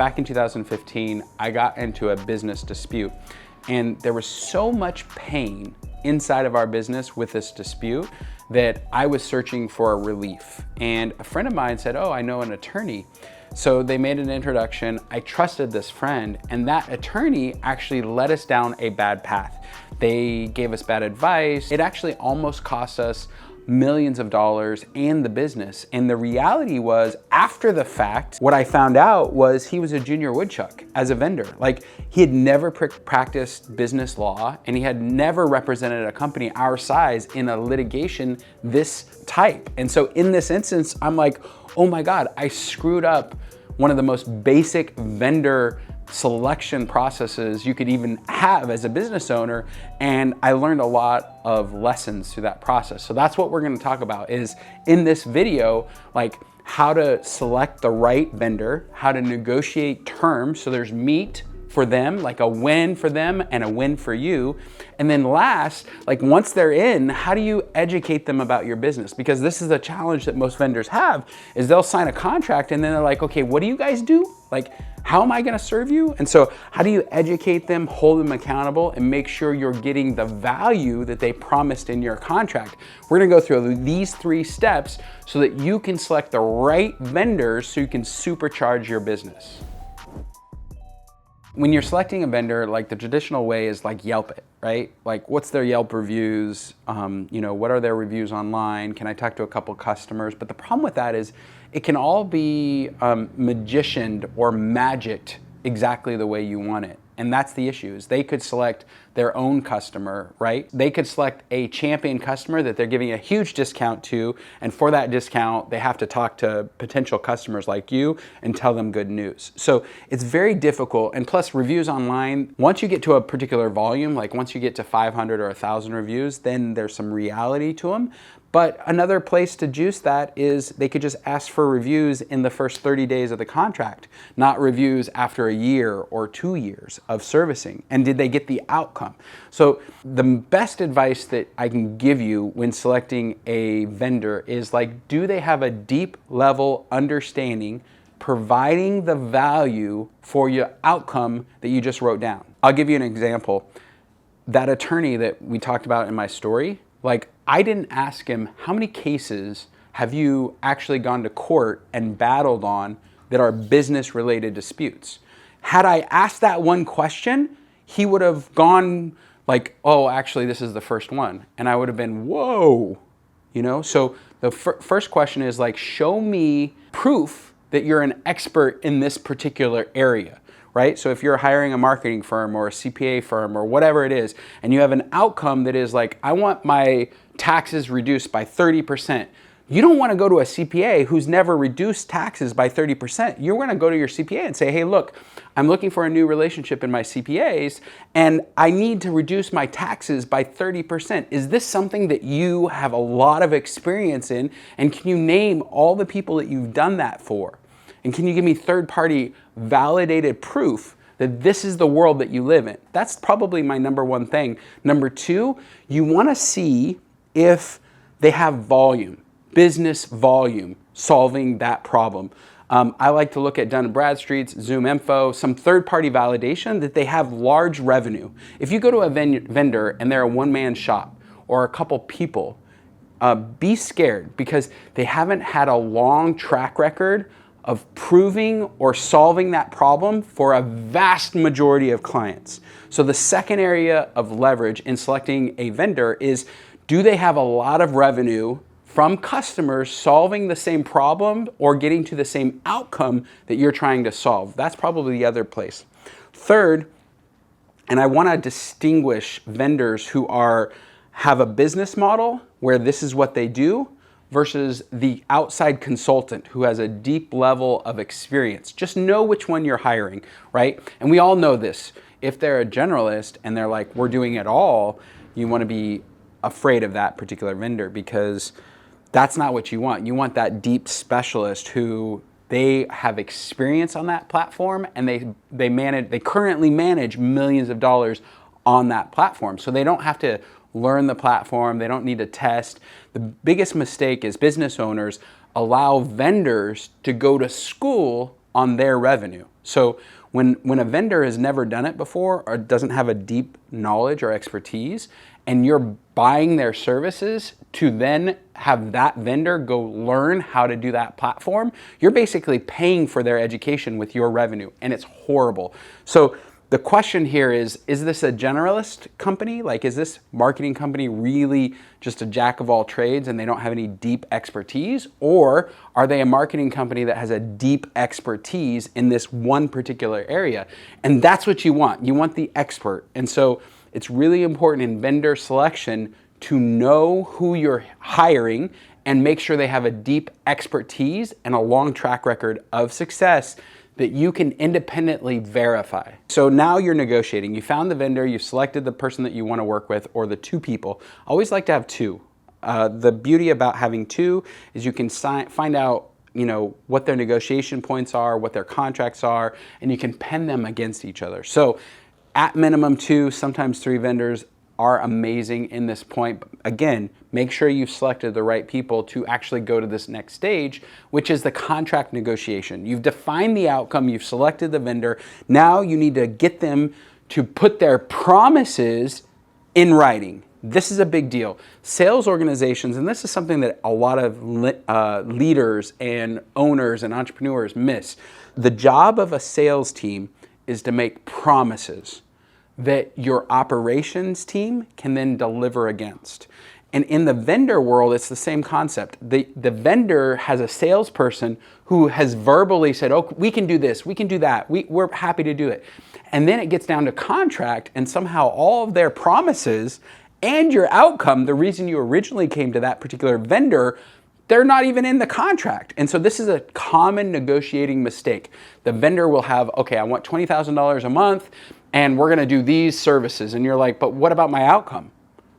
back in 2015, I got into a business dispute, and there was so much pain inside of our business with this dispute that I was searching for a relief. And a friend of mine said, oh, I know an attorney. So they made an introduction. I trusted this friend, and that attorney actually led us down a bad path. They gave us bad advice. It actually almost cost us millions of dollars and the business. And the reality was, after the fact, what I found out was he was a junior woodchuck as a vendor. Like, he had never practiced business law, and he had never represented a company our size in a litigation this type. And so in this instance, I'm like, oh my God, I screwed up one of the most basic vendor selection processes you could even have as a business owner. And I learned a lot of lessons through that process. So that's what we're gonna talk about is in this video, like how to select the right vendor, how to negotiate terms so there's meat for them, like a win for them and a win for you. And then last, like once they're in, how do you educate them about your business? Because this is a challenge that most vendors have, is they'll sign a contract and then they're like, okay, what do you guys do? Like, how am I gonna serve you? And so how do you educate them, hold them accountable, and make sure you're getting the value that they promised in your contract? We're gonna go through these 3 steps so that you can select the right vendors so you can supercharge your business. When you're selecting a vendor, like the traditional way is like Yelp it, right? Like, what's their Yelp reviews? What are their reviews online? Can I talk to a couple customers? But the problem with that is it can all be magicianed or magicked exactly the way you want it. And that's the issue, is they could select their own customer, right? They could select a champion customer that they're giving a huge discount to, and for that discount, they have to talk to potential customers like you and tell them good news. So it's very difficult, and plus reviews online, once you get to a particular volume, like once you get to 500 or 1,000 reviews, then there's some reality to them. But another place to juice that is they could just ask for reviews in the first 30 days of the contract, not reviews after a year or 2 years of servicing. And did they get the outcome? So the best advice that I can give you when selecting a vendor is like, do they have a deep level understanding providing the value for your outcome that you just wrote down? I'll give you an example. That attorney that we talked about in my story, like, I didn't ask him, how many cases have you actually gone to court and battled on that are business related disputes? Had I asked that one question, he would have gone like, oh, actually this is the first one. And I would have been, whoa, So the first question is like, show me proof that you're an expert in this particular area. Right? So if you're hiring a marketing firm or a CPA firm or whatever it is, and you have an outcome that is like, I want my taxes reduced by 30%, you don't want to go to a CPA who's never reduced taxes by 30%. You're going to go to your CPA and say, hey, look, I'm looking for a new relationship in my CPAs, and I need to reduce my taxes by 30%. Is this something that you have a lot of experience in? And can you name all the people that you've done that for? And can you give me third-party validated proof that this is the world that you live in? That's probably my number 1 thing. Number 2, you want to see if they have volume, business volume, solving that problem. I like to look at Dun & Bradstreet's, Zoom Info, some third-party validation that they have large revenue. If you go to a vendor and they're a one-man shop or a couple people, be scared, because they haven't had a long track record of proving or solving that problem for a vast majority of clients. So the second area of leverage in selecting a vendor is, do they have a lot of revenue from customers solving the same problem or getting to the same outcome that you're trying to solve? That's probably the other place. Third, and I want to distinguish vendors who have a business model where this is what they do versus the outside consultant who has a deep level of experience. Just know which one you're hiring, right? And we all know this. If they're a generalist and they're like, we're doing it all, you want to be afraid of that particular vendor, because that's not what you want. You want that deep specialist who they have experience on that platform, and they currently manage millions of dollars on that platform. So they don't have to learn the platform. They don't need to test. The biggest mistake is business owners allow vendors to go to school on their revenue. So when a vendor has never done it before or doesn't have a deep knowledge or expertise, and you're buying their services to then have that vendor go learn how to do that platform, you're basically paying for their education with your revenue, and it's horrible. So the question here is this a generalist company? Like, is this marketing company really just a jack of all trades and they don't have any deep expertise? Or are they a marketing company that has a deep expertise in this one particular area? And that's what you want. You want the expert. And so it's really important in vendor selection to know who you're hiring and make sure they have a deep expertise and a long track record of success that you can independently verify. So now you're negotiating. You found the vendor, you selected the person that you want to work with, or the two people. I always like to have two. The beauty about having two is you can find out what their negotiation points are, what their contracts are, and you can pen them against each other. So at minimum 2, sometimes 3 vendors are amazing in this point. But again, make sure you've selected the right people to actually go to this next stage, which is the contract negotiation. You've defined the outcome, you've selected the vendor. Now you need to get them to put their promises in writing. This is a big deal. Sales organizations, and this is something that a lot of leaders and owners and entrepreneurs miss. The job of a sales team is to make promises that your operations team can then deliver against. And in the vendor world, it's the same concept. The vendor has a salesperson who has verbally said, oh, we can do this, we can do that, we're happy to do it. And then it gets down to contract, and somehow all of their promises and your outcome, the reason you originally came to that particular vendor, they're not even in the contract. And so this is a common negotiating mistake. The vendor will have, okay, I want $20,000 a month, and we're gonna do these services. And you're like, but what about my outcome?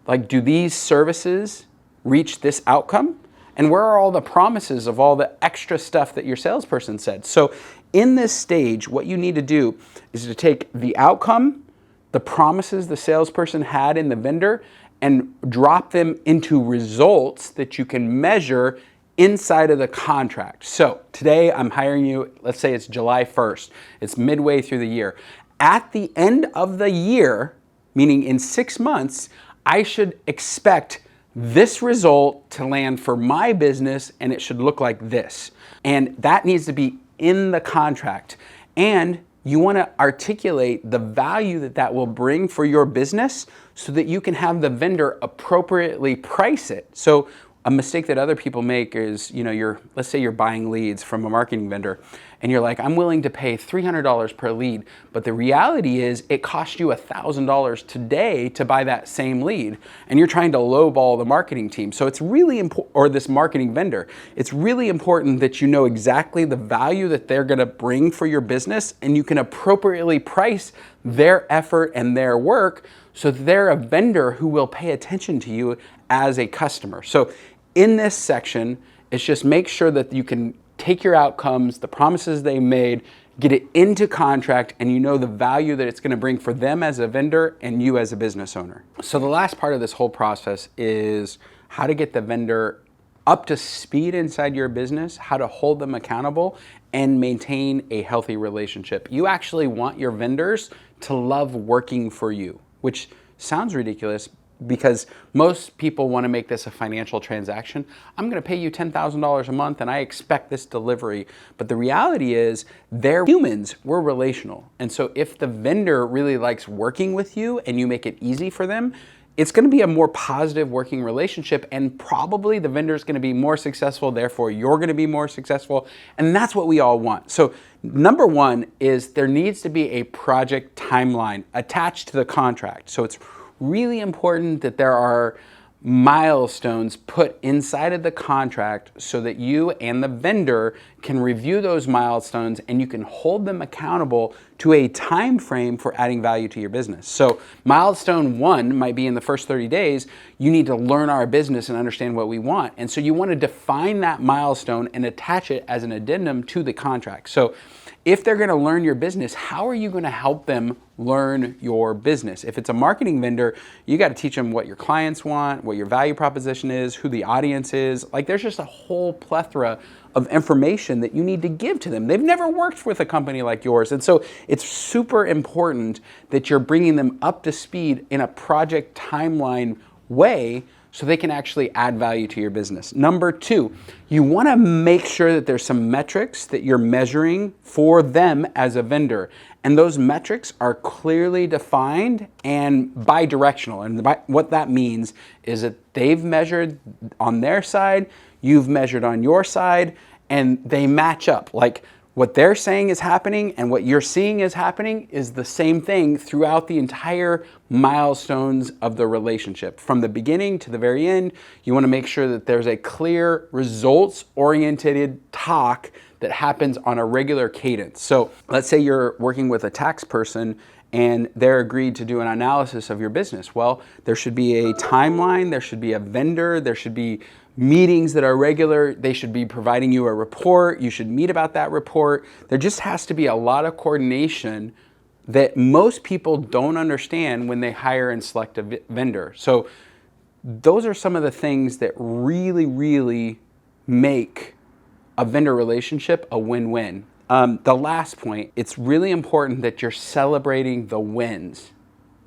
Like, do these services reach this outcome? And where are all the promises of all the extra stuff that your salesperson said? So in this stage, what you need to do is to take the outcome, the promises the salesperson had in the vendor, and drop them into results that you can measure inside of the contract. So today I'm hiring you, let's say it's July 1st. It's midway through the year. At the end of the year, meaning in 6 months, I should expect this result to land for my business, and it should look like this. And that needs to be in the contract. And you want to articulate the value that that will bring for your business so that you can have the vendor appropriately price it. So a mistake that other people make is, let's say you're buying leads from a marketing vendor, and you're like, I'm willing to pay $300 per lead, but the reality is it cost you $1,000 today to buy that same lead, and you're trying to lowball the marketing team. So it's really important, or this marketing vendor, it's really important that you know exactly the value that they're gonna bring for your business, and you can appropriately price their effort and their work so they're a vendor who will pay attention to you as a customer. So in this section, it's just make sure that you can take your outcomes, the promises they made, get it into contract, and you know the value that it's going to bring for them as a vendor and you as a business owner. So the last part of this whole process is how to get the vendor up to speed inside your business, how to hold them accountable, and maintain a healthy relationship. You actually want your vendors to love working for you, which sounds ridiculous, because most people want to make this a financial transaction. I'm going to pay you $10,000 a month and I expect this delivery. But the reality is they're humans, we're relational. And so if the vendor really likes working with you and you make it easy for them, it's going to be a more positive working relationship, and probably the vendor is going to be more successful, therefore you're going to be more successful, and that's what we all want. So number one is there needs to be a project timeline attached to the contract. So it's really important that there are milestones put inside of the contract so that you and the vendor can review those milestones and you can hold them accountable to a time frame for adding value to your business. So milestone 1 might be in the first 30 days, you need to learn our business and understand what we want. And so you want to define that milestone and attach it as an addendum to the contract. So if they're going to learn your business, how are you going to help them learn your business? If it's a marketing vendor, you got to teach them what your clients want, what your value proposition is, who the audience is. Like, there's just a whole plethora of information that you need to give to them. They've never worked with a company like yours. And so it's super important that you're bringing them up to speed in a project timeline way so they can actually add value to your business. Number two, you want to make sure that there's some metrics that you're measuring for them as a vendor. And those metrics are clearly defined and bi-directional. And what that means is that they've measured on their side, you've measured on your side, and they match up. Like what they're saying is happening and what you're seeing is happening is the same thing throughout the entire milestones of the relationship. From the beginning to the very end, you want to make sure that there's a clear results-oriented talk that happens on a regular cadence. So let's say you're working with a tax person and they're agreed to do an analysis of your business. Well, there should be a timeline, there should be a vendor, there should be meetings that are regular, they should be providing you a report, you should meet about that report. There just has to be a lot of coordination that most people don't understand when they hire and select a vendor. So those are some of the things that really, really make a vendor relationship a win-win. The last point, it's really important that you're celebrating the wins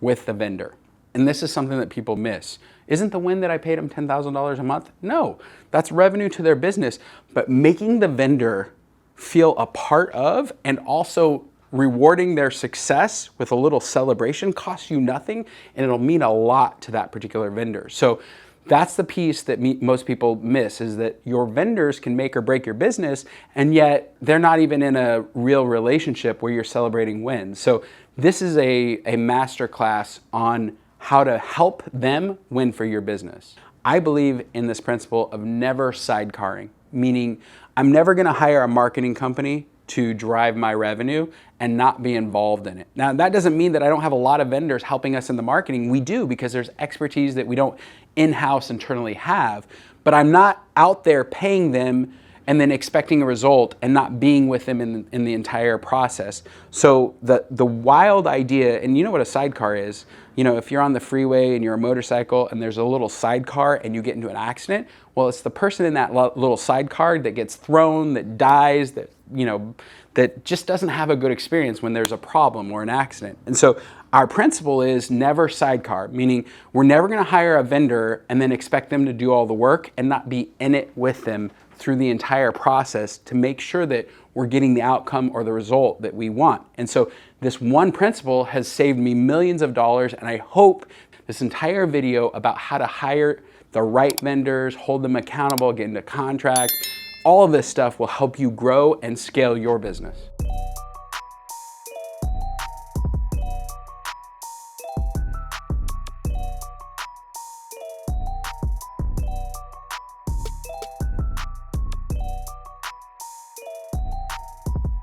with the vendor. And this is something that people miss. Isn't the win that I paid them $10,000 a month? No, that's revenue to their business. But making the vendor feel a part of and also rewarding their success with a little celebration costs you nothing, and it'll mean a lot to that particular vendor. So that's the piece that most people miss, is that your vendors can make or break your business, and yet they're not even in a real relationship where you're celebrating wins. So this is a masterclass on how to help them win for your business. I believe in this principle of never sidecarring, meaning I'm never gonna hire a marketing company to drive my revenue and not be involved in it. Now, that doesn't mean that I don't have a lot of vendors helping us in the marketing. We do, because there's expertise that we don't in-house internally have, but I'm not out there paying them and then expecting a result and not being with them in the entire process. So the wild idea, and you know what a sidecar is, you know, if you're on the freeway and you're a motorcycle and there's a little sidecar and you get into an accident, well, it's the person in that little sidecar that gets thrown, that dies, that, you know, that just doesn't have a good experience when there's a problem or an accident. And so our principle is never sidecar, meaning we're never gonna hire a vendor and then expect them to do all the work and not be in it with them through the entire process to make sure that we're getting the outcome or the result that we want. And so this one principle has saved me millions of dollars, and I hope this entire video about how to hire the right vendors, hold them accountable, get into contract, all of this stuff will help you grow and scale your business.